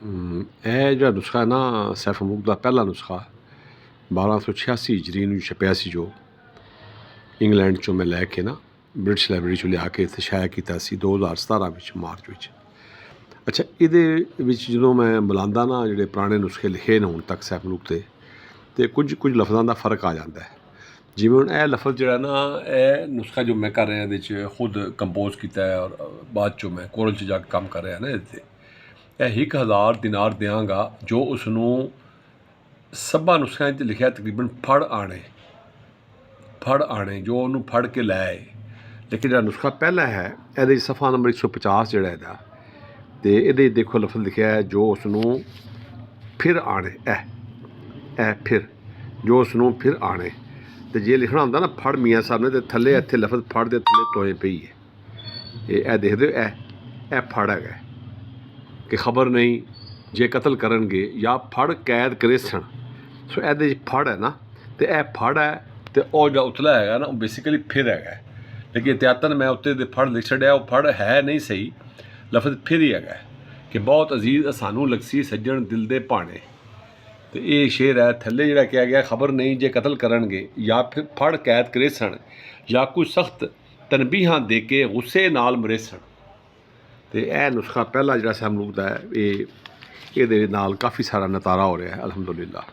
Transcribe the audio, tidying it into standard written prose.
ਇਹ ਜਿਹੜਾ ਨੁਸਖਾ ਹੈ ਨਾ ਸੈਫ ਮਲੂਕ ਦਾ ਪਹਿਲਾ ਨੁਸਖਾ 1286 ਹਿਜਰੀ ਨੂੰ ਛਪਿਆ ਸੀ, ਜੋ ਇੰਗਲੈਂਡ 'ਚੋਂ ਮੈਂ ਲੈ ਕੇ ਨਾ ਬ੍ਰਿਟਿਸ਼ ਲਾਇਬ੍ਰੇਰੀ 'ਚੋਂ ਲਿਆ ਕੇ ਇੱਥੇ ਸ਼ਾਇਆ ਕੀਤਾ ਸੀ 2017 ਵਿੱਚ, ਮਾਰਚ ਵਿੱਚ। ਅੱਛਾ, ਇਹਦੇ ਵਿੱਚ ਜਦੋਂ ਮੈਂ ਬੁਲਾਉਂਦਾ ਨਾ ਜਿਹੜੇ ਪੁਰਾਣੇ ਨੁਸਖੇ ਲਿਖੇ ਨੇ ਹੁਣ ਤੱਕ ਸੈਫ ਮਲੂਕ 'ਤੇ, ਅਤੇ ਕੁਝ ਲਫ਼ਜ਼ਾਂ ਦਾ ਫ਼ਰਕ ਆ ਜਾਂਦਾ ਹੈ। ਜਿਵੇਂ ਹੁਣ ਇਹ ਲਫ਼ਜ਼ ਜਿਹੜਾ ਨਾ, ਇਹ ਨੁਸਖਾ ਜੋ ਮੈਂ ਕਰ ਰਿਹਾ ਇਹਦੇ 'ਚ ਖੁਦ ਕੰਪੋਜ਼ ਕੀਤਾ ਹੈ ਔਰ ਬਾਅਦ 'ਚੋਂ ਮੈਂ ਕੋਰਲ 'ਚ ਜਾ ਕੇ ਕੰਮ ਕਰ ਰਿਹਾ ਨਾ ਇਹਦੇ 'ਤੇ। ਇਹ 1000 ਦਿਨਾਰ ਦਿਆਂਗਾ ਜੋ ਉਸਨੂੰ ਸਭਾ ਨੁਸਖਿਆਂ 'ਚ ਲਿਖਿਆ ਤਕਰੀਬਨ ਫੜ ਆਣੇ ਜੋ ਉਹਨੂੰ ਫੜ ਕੇ ਲੈ ਆਏ। ਲੇਕਿਨ ਜਿਹੜਾ ਨੁਸਖਾ ਪਹਿਲਾ ਹੈ ਇਹਦੇ ਸਫਾ ਨੰਬਰ 150 ਜਿਹੜਾ ਇਹਦਾ, ਅਤੇ ਇਹਦੇ ਦੇਖੋ ਲਫ਼ਜ਼ ਲਿਖਿਆ ਹੈ ਜੋ ਉਸਨੂੰ ਫਿਰ ਆਣੇ, ਇਹ ਫਿਰ ਜੋ ਉਸਨੂੰ ਫਿਰ ਆਣੇ। ਅਤੇ ਜੇ ਲਿਖਣਾ ਹੁੰਦਾ ਨਾ ਫੜ ਮੀਆਂ ਸਾਹਿਬ ਨੇ, ਅਤੇ ਥੱਲੇ ਇੱਥੇ ਲਫ਼ਜ਼ ਫੜ ਦੇ ਥੱਲੇ ਤੋਏ ਪਈ ਹੈ। ਇਹ ਦੇਖਦੇ ਹੋ, ਇਹ ਫੜ ਹੈਗਾ ਕਿ ਖਬਰ ਨਹੀਂ ਜੇ ਕਤਲ ਕਰਨਗੇ ਜਾਂ ਫੜ ਕੈਦ ਕਰੇ ਸਨ। ਸੋ ਇਹਦੇ 'ਚ ਫੜ ਹੈ ਨਾ, ਅਤੇ ਇਹ ਫੜ ਹੈ, ਅਤੇ ਉਹ ਜਿਹੜਾ ਉਤਲਾ ਹੈਗਾ ਨਾ ਉਹ ਬੇਸਿਕਲੀ ਫਿਰ ਹੈਗਾ। ਲੇਕਿਨ ਇਹਤਿਆਤਨ ਮੈਂ ਉੱਤੇ ਦੇ ਫੜ ਲਿਖ ਛੱਡਿਆ, ਉਹ ਫੜ ਹੈ ਨਹੀਂ ਸਹੀ, ਲਫ਼ਜ਼ ਫਿਰ ਹੀ ਹੈਗਾ ਕਿ ਬਹੁਤ ਅਜ਼ੀਜ਼ ਸਾਨੂੰ ਲਗਸੀ ਸੱਜਣ ਦਿਲ ਦੇ ਭਾਣੇ। ਅਤੇ ਇਹ ਸ਼ੇਰ ਹੈ। ਥੱਲੇ ਜਿਹੜਾ ਕਿਹਾ ਗਿਆ ਖਬਰ ਨਹੀਂ ਜੇ ਕਤਲ ਕਰਨਗੇ ਜਾਂ ਫਿਰ ਫੜ ਕੈਦ ਕਰੇ ਸਨ ਜਾਂ ਕੋਈ ਸਖਤ ਤਨਬੀਹਾਂ ਦੇ ਕੇ ਗੁੱਸੇ ਨਾਲ ਮਰੇ ਸਨ। ਅਤੇ ਇਹ ਨੁਸਖਾ ਪਹਿਲਾ ਜਿਹੜਾ ਸੈਫ ਮਲੂਕ ਦਾ ਹੈ, ਇਹਦੇ ਨਾਲ ਕਾਫੀ ਸਾਰਾ ਨਤਾਰਾ ਹੋ ਰਿਹਾ ਹੈ, ਅਲਹਮਦੁਲਿਲਾ।